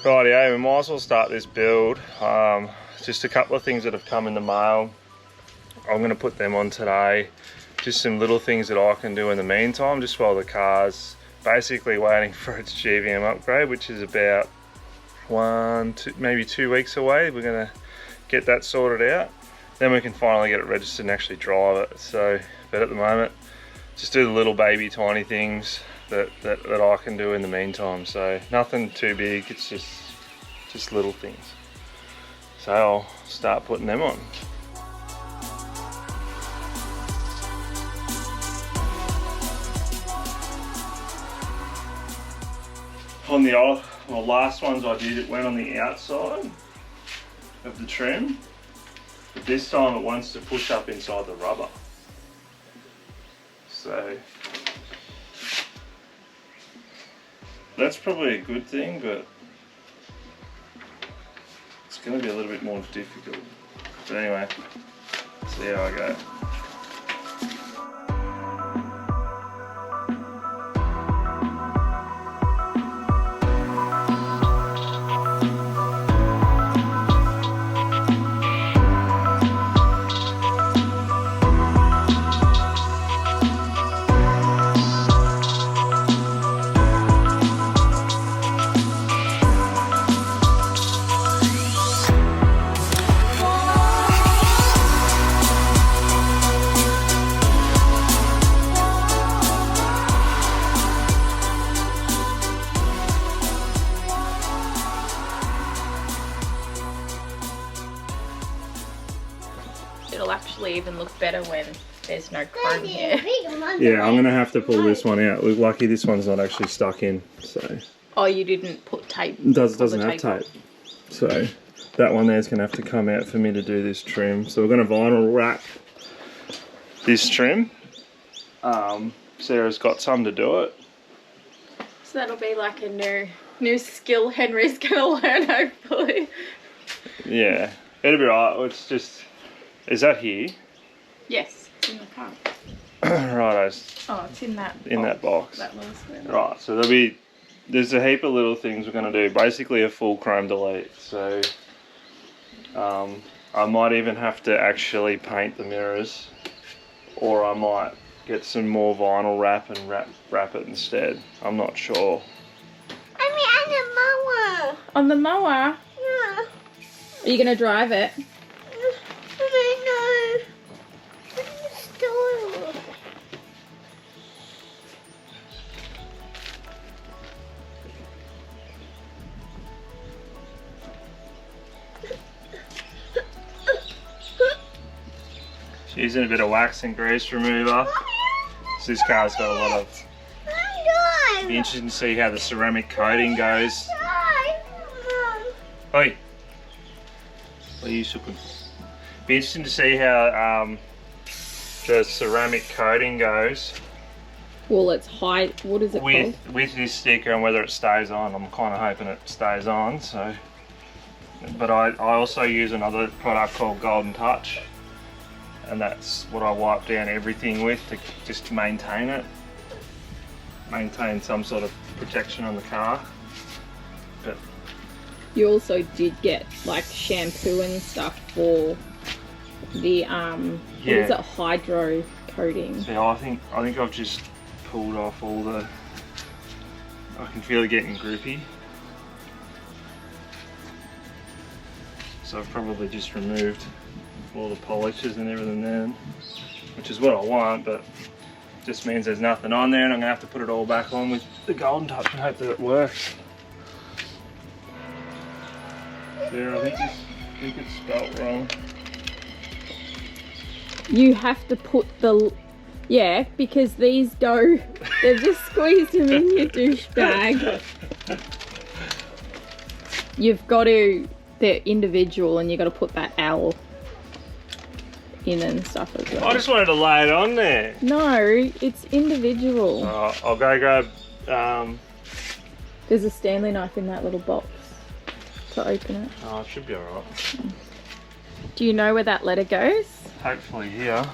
Rightio, we might as well start this build. Just a couple of things that have come in the mail. I'm going to put them on today. Just some little things that I can do in the meantime, just while the car's basically waiting for its GVM upgrade, which is about maybe 2 weeks away. We're going to get that sorted out. Then we can finally get it registered and actually drive it. So, but at the moment, just do the little baby tiny things that I can do in the meantime. So nothing too big, it's just little things. So I'll start putting them on. On the last ones I did, it went on the outside of the trim, but this time it wants to push up inside the rubber. So that's probably a good thing, but it's going to be a little bit more difficult. But anyway, see how I go. It'll actually even look better when there's no chrome here. Yeah, I'm gonna have to pull this one out. Look, lucky this one's not actually stuck in. So. Oh, you didn't put tape. It doesn't have tape. So that one there's gonna have to come out for me to do this trim. So we're gonna vinyl wrap this trim. Sarah's got some to do it. So that'll be like a new skill Henry's gonna learn, hopefully. Yeah, it'll be right. It's just. Is that here? Yes, it's in the car. Righto. Oh, it's in that box. That little square. Right, so there's a heap of little things we're going to do. Basically a full chrome delete. So I might even have to actually paint the mirrors, or I might get some more vinyl wrap and wrap it instead. I'm not sure. I mean, on the mower. On the mower? Yeah. Are you going to drive it? I know. Store. She's using a bit of wax and grease remover. So this car's got a lot of. It'd be interesting to see how the ceramic coating goes. Oi. What are you looking for? Be interesting to see how the ceramic coating goes. Well, it's high. What is it called? With this sticker, and whether it stays on. I'm kind of hoping it stays on. So, but I also use another product called Golden Touch, and that's what I wipe down everything with to just maintain it, maintain some sort of protection on the car. But you also did get like shampoo and stuff for the what is it, hydro coating? So I think I've just pulled off all the. I can feel it getting grippy. So I've probably just removed all the polishes and everything then, which is what I want, but just means there's nothing on there, and I'm gonna have to put it all back on with the Golden Touch and hope that it works. There, I think it's spelt wrong. You have to put the, yeah, because these go, they've just squeezed them in, you douchebag. You've got to, they're individual, and you've got to put that L in and stuff as well. I just wanted to lay it on there. No, it's individual. I'll go grab, there's a Stanley knife in that little box to open it. Oh, it should be alright. Do you know where that letter goes? Hopefully here.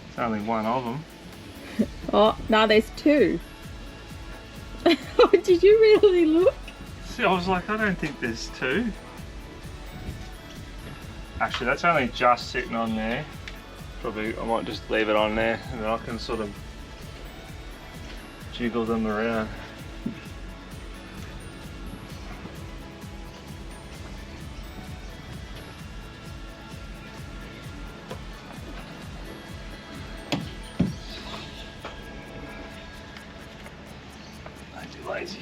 It's only one of them. Oh, no, there's two. Oh, did you really look? See, I was like, I don't think there's two. Actually, that's only just sitting on there. Probably, I might just leave it on there and then I can sort of jiggle them around. Don't be lazy.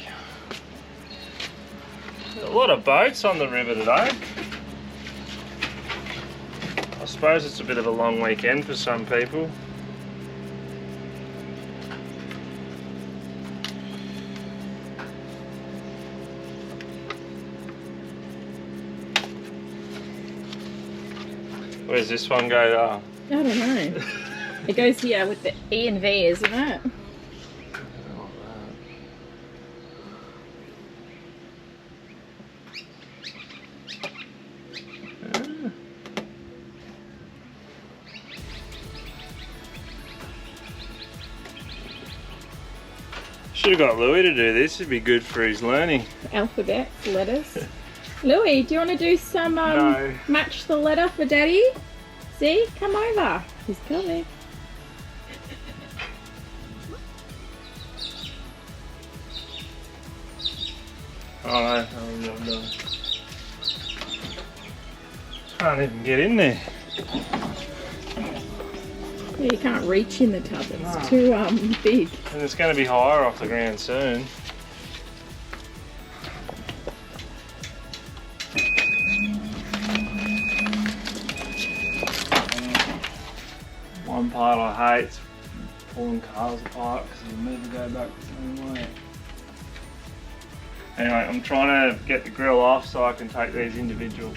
A lot of boats on the river today. I suppose it's a bit of a long weekend for some people. Where's this one go to? I don't know. It goes here with the E and V, isn't it? Should have got Louis to do this, it'd be good for his learning. Alphabets, letters. Louis, do you want to do some No. match the letter for Daddy? See? Come over. He's coming. Oh no. Can't even get in there. Yeah, you can't reach in the tub. It's too big. And it's going to be higher off the ground soon. One part I hate is pulling cars apart because it'll never go back the same way. Anyway, I'm trying to get the grill off so I can take these individual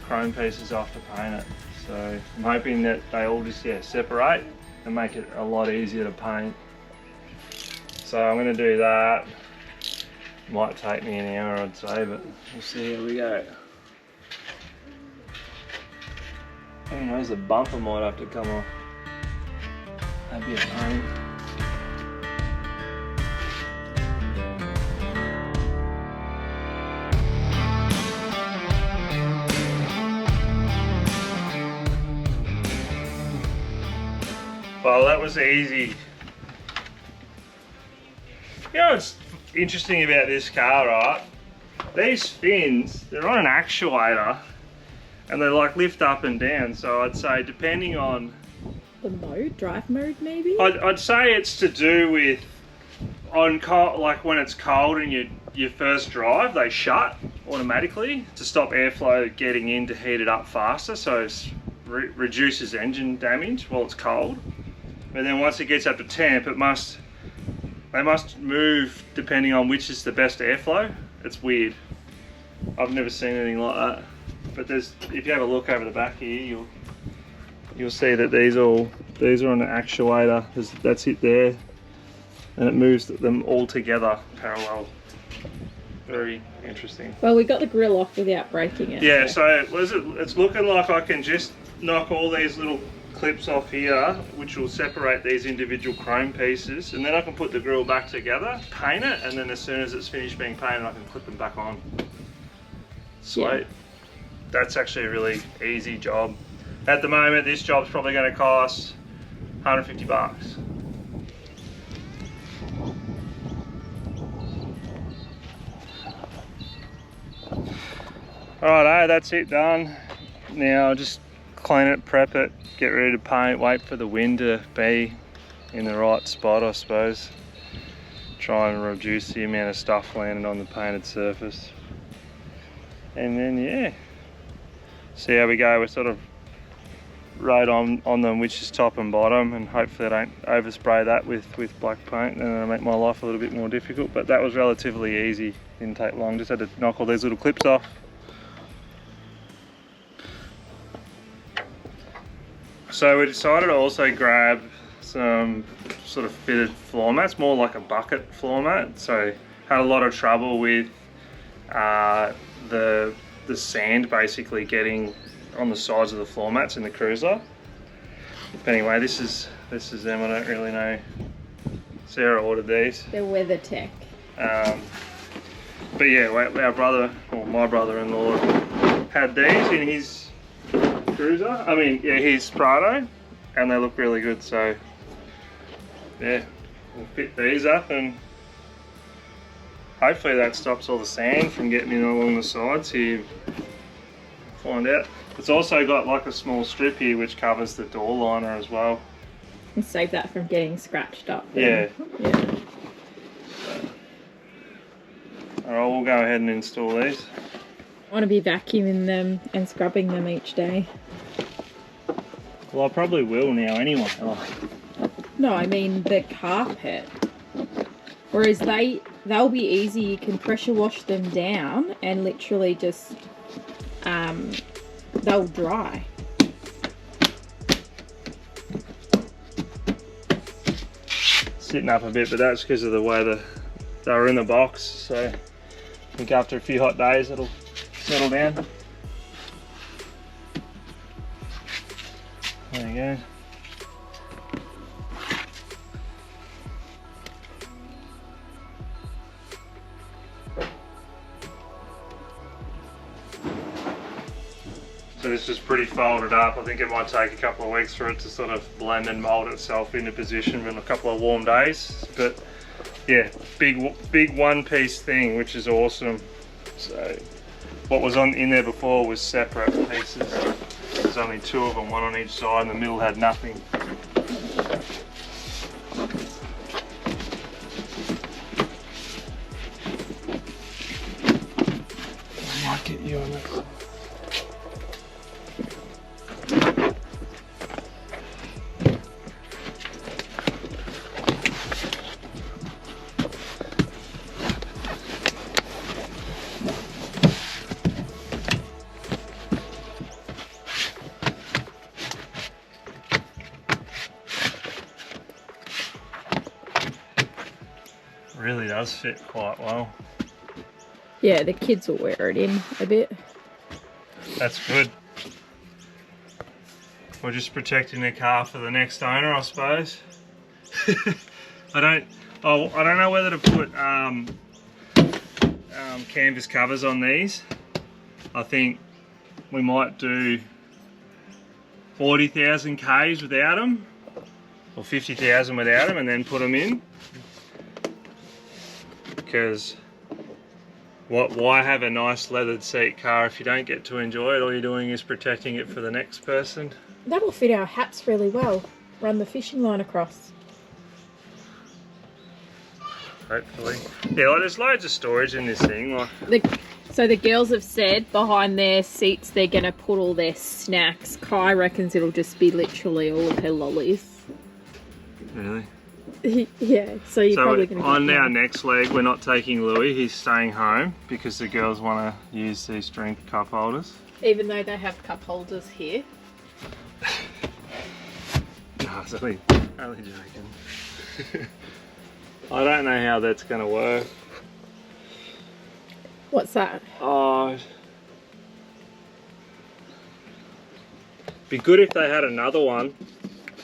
chrome pieces off to paint it. So I'm hoping that they all just separate and make it a lot easier to paint. So I'm going to do that. Might take me an hour, I'd say, but we'll see how we go. Who knows, the bumper might have to come off. That'd be a pain. Well, that was easy. You know what's interesting about this car, right? These fins, they're on an actuator and they like lift up and down. So I'd say depending on The mode? Drive mode maybe? I'd say it's to do with on cold, like when it's cold and you first drive, they shut automatically to stop airflow getting in to heat it up faster, so it reduces engine damage while it's cold. But then once it gets up to temp, they must move depending on which is the best airflow. It's weird. I've never seen anything like that. But if you have a look over the back here, you'll see that these are on an actuator. That's it there, and it moves them all together parallel. Very interesting. Well, we got the grill off without breaking it. Yeah, so it's looking like I can just knock all these little clips off here, which will separate these individual chrome pieces, and then I can put the grill back together, paint it, and then as soon as it's finished being painted, I can clip them back on. Sweet. Yeah. That's actually a really easy job. At the moment, this job's probably going to cost 150 bucks. Alright, that's it done. Now I'll just clean it, prep it, get ready to paint, wait for the wind to be in the right spot, I suppose. Try and reduce the amount of stuff landing on the painted surface. And then, yeah, see how we go. We're sort of right on them, which is top and bottom, and hopefully I don't overspray that with black paint and it'll make my life a little bit more difficult. But that was relatively easy, didn't take long, just had to knock all these little clips off. So we decided to also grab some sort of fitted floor mats, more like a bucket floor mat. So had a lot of trouble with the sand basically getting on the sides of the floor mats in the cruiser. But anyway, this is them. I don't really know. Sarah ordered these. They're WeatherTech. But yeah, our brother, or my brother-in-law, had these in his Cruiser. I mean, yeah, his Prado, and they look really good. So yeah, we'll fit these up, and hopefully that stops all the sand from getting in along the sides here. Find out. It's also got like a small strip here which covers the door liner as well. And save that from getting scratched up. Yeah. Yeah. Alright, we'll go ahead and install these. I want to be vacuuming them and scrubbing them each day. Well, I probably will now anyway. Oh. No, I mean the carpet. Whereas they'll be easy. You can pressure wash them down and literally just they'll dry. Sitting up a bit, but that's because of the way they were in the box. So I think after a few hot days it'll settle down. There you go. So this is pretty folded up. I think it might take a couple of weeks for it to sort of blend and mold itself into position in a couple of warm days. But yeah, big one-piece thing, which is awesome. So what was in there before was separate pieces. There's only two of them, one on each side, and the middle had nothing. I might get you on this. Really does fit quite well. Yeah, the kids will wear it in a bit. That's good. We're just protecting the car for the next owner, I suppose. I don't know whether to put canvas covers on these. I think we might do 40,000 Ks without them, or 50,000 without them, and then put them in. Because why have a nice leathered seat car if you don't get to enjoy it? All you're doing is protecting it for the next person. That will fit our hats really well. Run the fishing line across. Hopefully. Yeah, like, there's loads of storage in this thing. Like, So the girls have said behind their seats they're going to put all their snacks. Kai reckons it'll just be literally all of her lollies. really? Yeah, so you're probably going to on our next leg, we're not taking Louis. He's staying home because the girls want to use these drink cup holders. Even though they have cup holders here. No, I was only joking. I don't know how that's going to work. What's that? Oh, be good if they had another one.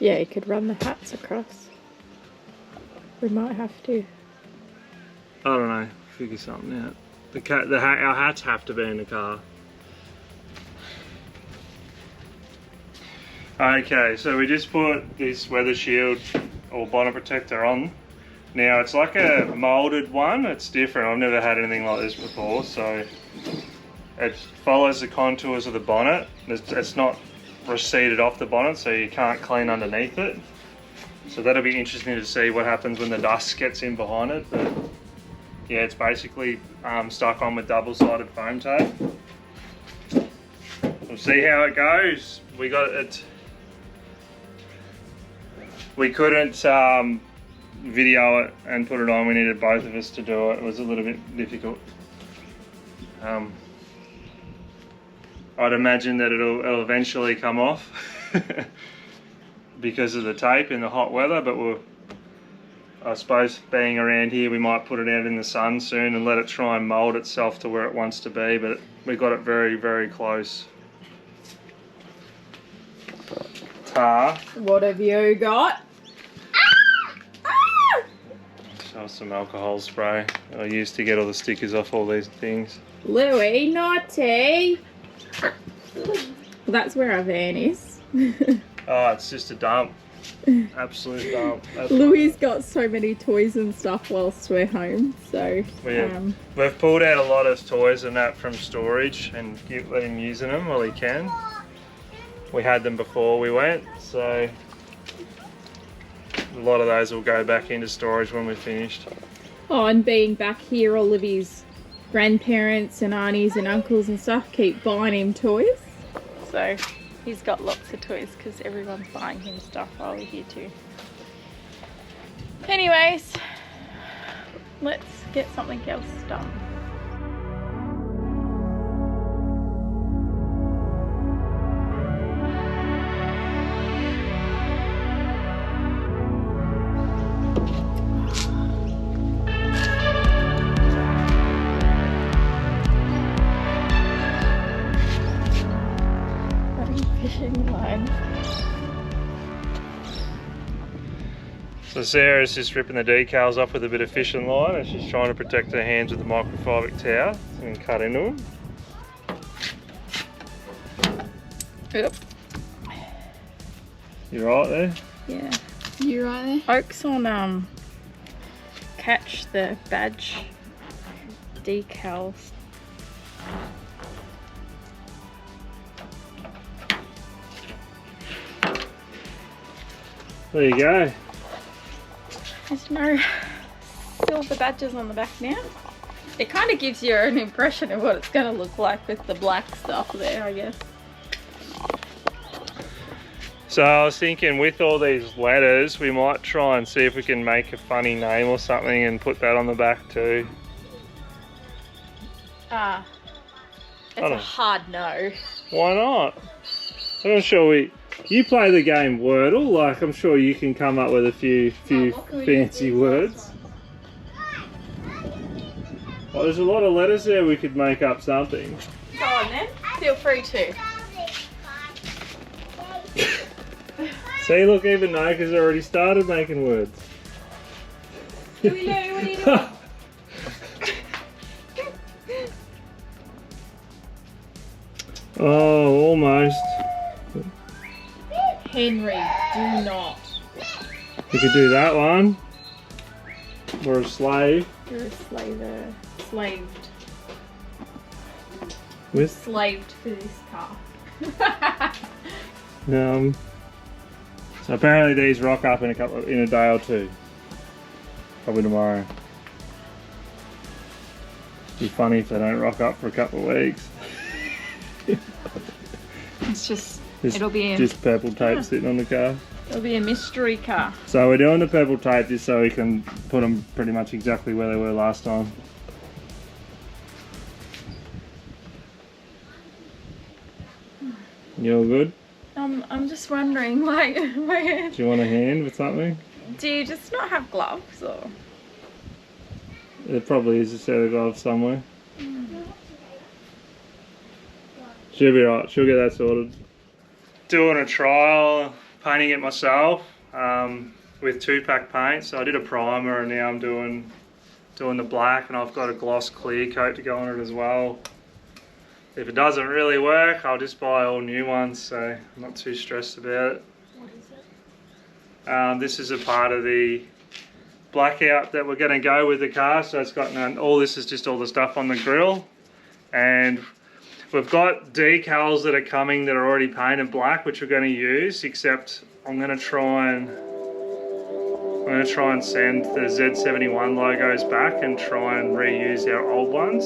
Yeah, you could run the hats across. We might have to. I don't know. Figure something out. Our hats have to be in the car. Okay, so we just put this weather shield or bonnet protector on. Now it's like a moulded one. It's different. I've never had anything like this before. So it follows the contours of the bonnet. It's not receded off the bonnet, so you can't clean underneath it. So that'll be interesting to see what happens when the dust gets in behind it. But yeah, it's basically stuck on with double-sided foam tape. We'll see how it goes. We couldn't video it and put it on. We needed both of us to do it. It was a little bit difficult. I'd imagine that it'll eventually come off because of the tape in the hot weather, but I suppose being around here we might put it out in the sun soon and let it try and mould itself to where it wants to be, but we got it very, very close. Tar. What have you got? So That was some alcohol spray I used to get all the stickers off all these things. Louie, naughty! Well, that's where our van is. Oh, it's just a dump. Absolute dump. Louie's got so many toys and stuff whilst we're home, so... We've pulled out a lot of toys and that from storage and let him using them while he can. We had them before we went, so a lot of those will go back into storage when we're finished. Oh, and being back here, all of his grandparents and aunties and uncles and stuff keep buying him toys. So he's got lots of toys because everyone's buying him stuff while we're here too. Anyways, let's get something else done. So Sarah's just ripping the decals off with a bit of fishing line and she's trying to protect her hands with the microfiber towel and cut into them. Yep. You right there? Yeah. You right there? Oak's on catch the badge decals. There you go. There's no silver badges on the back now. It kind of gives you an impression of what it's going to look like with the black stuff there, I guess. So I was thinking with all these letters, we might try and see if we can make a funny name or something and put that on the back too. It's a hard no. Why not? I'm sure you play the game Wordle, like I'm sure you can come up with a few fancy words. Well, there's a lot of letters there, we could make up something. Go on then, feel free to. See, look, even Noka's already started making words. Louie, what are you doing? Oh, almost. Henry, do not. You could do that one. Or a slave. You're a slaver. Slaved. With? Slaved for this car. So apparently these rock up in a day or two. Probably tomorrow. Be funny if they don't rock up for a couple of weeks. It's just it'll be just purple tape sitting on the car. It'll be a mystery car. So we're doing the purple tape just so we can put them pretty much exactly where they were last time. You all good? I'm just wondering, like, Do you want a hand with something? do you just not have gloves or? There probably is a set of gloves somewhere. She'll be right, she'll get that sorted. Doing a trial, painting it myself with 2-pack paint. So I did a primer and now I'm doing the black, and I've got a gloss clear coat to go on it as well. If it doesn't really work, I'll just buy all new ones, so I'm not too stressed about it. What is it? This is a part of the blackout that we're going to go with the car. So it's got all this is just all the stuff on the grille, and we've got decals that are coming that are already painted black, which we're going to use. Except I'm going to try and send the Z71 logos back and try and reuse our old ones,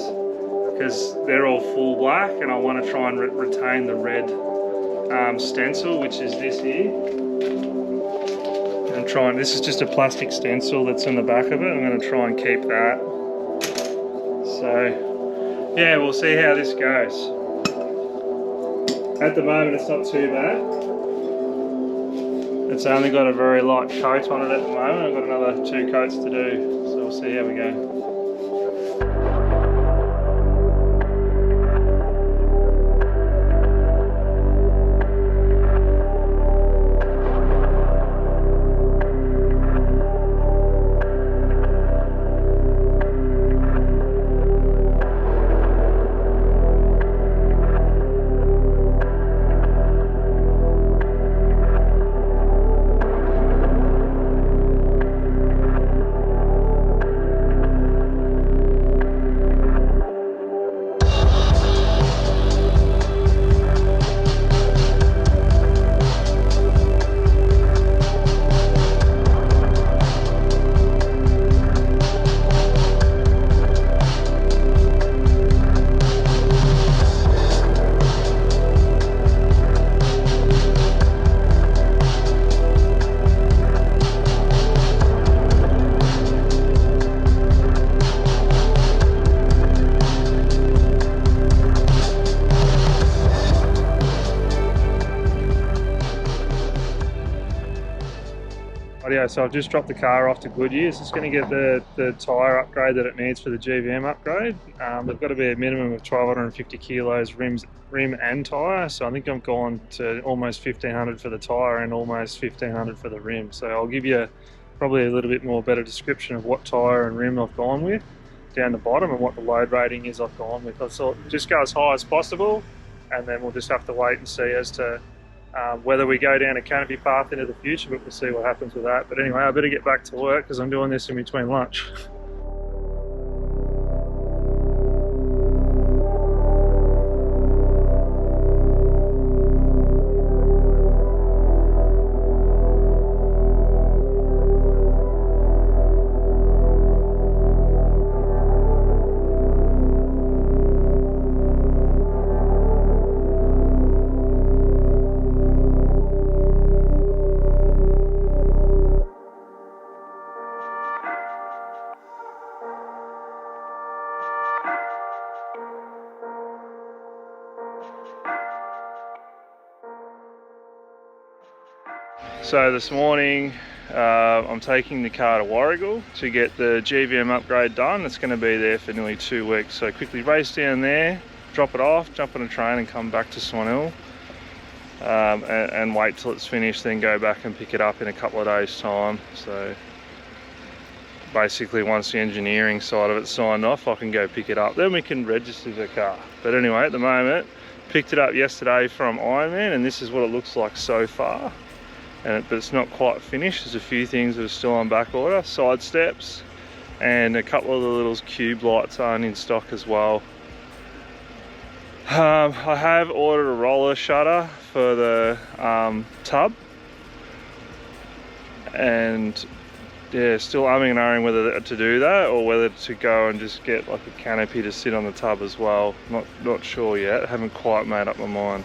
because they're all full black, and I want to try and retain the red stencil, which is this here. This is just a plastic stencil that's on the back of it. I'm going to try and keep that. So yeah, we'll see how this goes. At the moment it's not too bad. It's only got a very light coat on it at the moment. I've got another 2 coats to do, so we'll see how we go. Rightio, so I've just dropped the car off to Goodyear's. It's going to get the tyre upgrade that it needs for the GVM upgrade. They've got to be a minimum of 1,250 kilos rim and tyre, so I think I've gone to almost 1,500 for the tyre and almost 1,500 for the rim. So I'll give you probably a little bit more better description of what tyre and rim I've gone with down the bottom and what the load rating is I've gone with. I thought just go as high as possible, and then we'll just have to wait and see as to whether we go down a canopy path into the future, but we'll see what happens with that. But anyway, I better get back to work because I'm doing this in between lunch. So this morning I'm taking the car to Warragul to get the GVM upgrade done. It's going to be there for nearly 2 weeks, so quickly race down there, drop it off, jump on a train and come back to Swan Hill, and wait till it's finished, then go back and pick it up in a couple of days time. So basically once the engineering side of it's signed off, I can go pick it up, then we can register the car. But anyway, at the moment, picked it up yesterday from Ironman, and this is what it looks like so far. But it's not quite finished. There's a few things that are still on back order, side steps, and a couple of the little cube lights aren't in stock as well. I have ordered a roller shutter for the tub, and yeah, still umming and ahhing whether to do that or whether to go and just get like a canopy to sit on the tub as well. Not sure yet. Haven't quite made up my mind.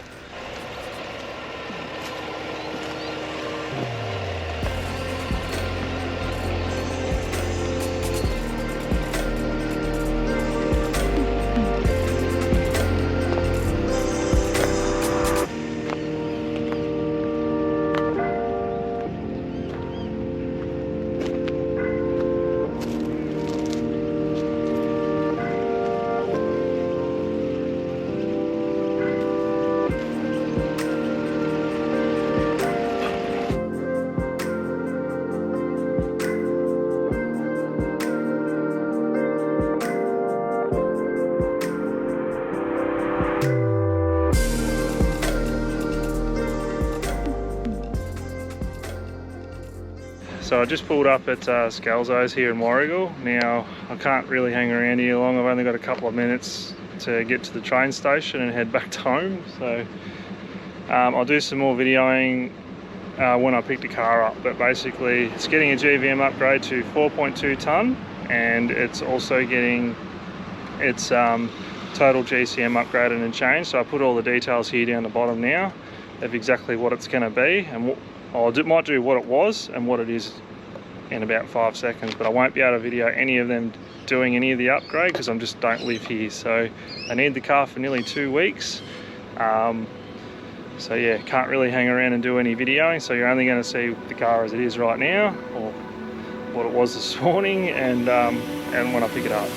So I just pulled up at Scalzos here in Warragul. Now I can't really hang around here long. I've only got a couple of minutes to get to the train station and head back home. So I'll do some more videoing when I pick the car up. But basically it's getting a GVM upgrade to 4.2 tonne, and it's also getting its total GCM upgraded and changed. So I put all the details here down the bottom now of exactly what it's going to be, and I might do what it was and what it is in about 5 seconds, but I won't be able to video any of them doing any of the upgrade because I just don't live here. So I need the car for nearly 2 weeks. So yeah, can't really hang around and do any videoing, so you're only going to see the car as it is right now, or what it was this morning, and when I pick it up.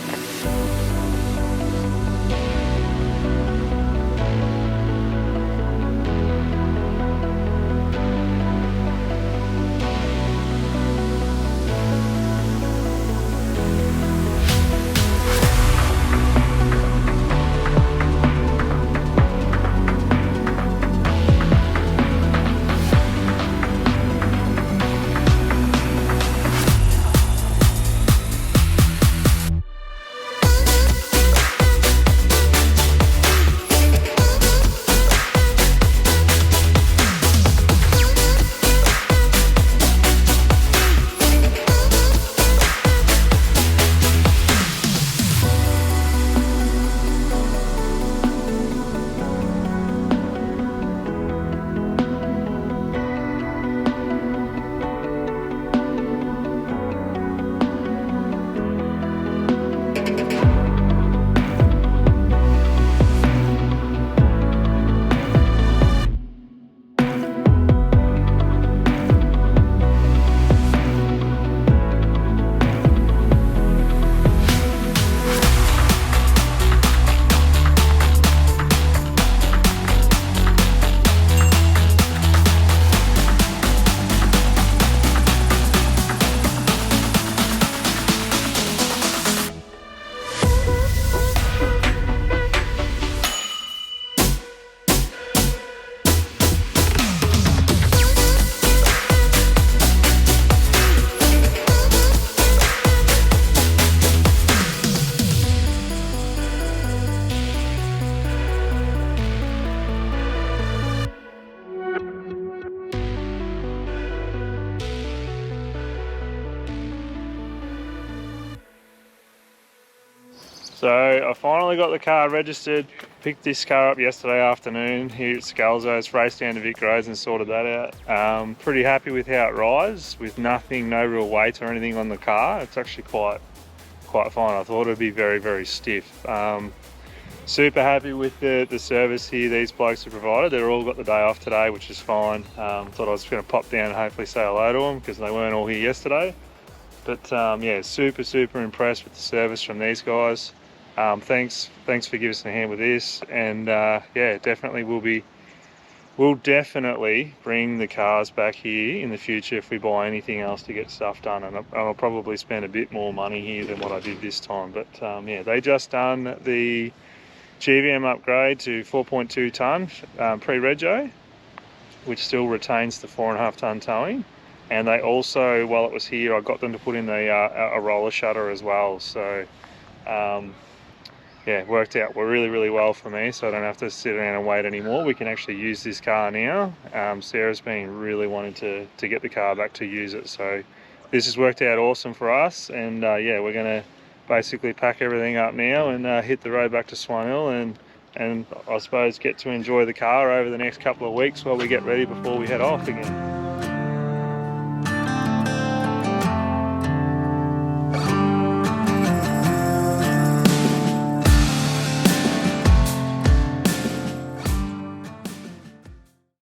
So I finally got the car registered, picked this car up yesterday afternoon here at Scalzos, raced down to Vic Roads and sorted that out. Pretty happy with how it rides, with nothing, no real weight or anything on the car. It's actually quite fine. I thought it'd be very, very stiff. Super happy with the service here these blokes have provided. They're all got the day off today, which is fine. Thought I was going to pop down and hopefully say hello to them because they weren't all here yesterday. But yeah, super impressed with the service from these guys. Thanks for giving us a hand with this, and yeah, we'll definitely bring the cars back here in the future if we buy anything else to get stuff done, and I'll probably spend a bit more money here than what I did this time. But yeah, they just done the GVM upgrade to 4.2 tonne pre-rego, which still retains the 4.5 tonne towing. And they also, while it was here, I got them to put in a roller shutter as well. So yeah, it worked out really well for me, so I don't have to sit around and wait anymore. We can actually use this car now. Sarah's been really wanting to get the car back to use it, so this has worked out awesome for us. And yeah, we're going to basically pack everything up now and hit the road back to Swan Hill, and I suppose get to enjoy the car over the next couple of weeks while we get ready before we head off again.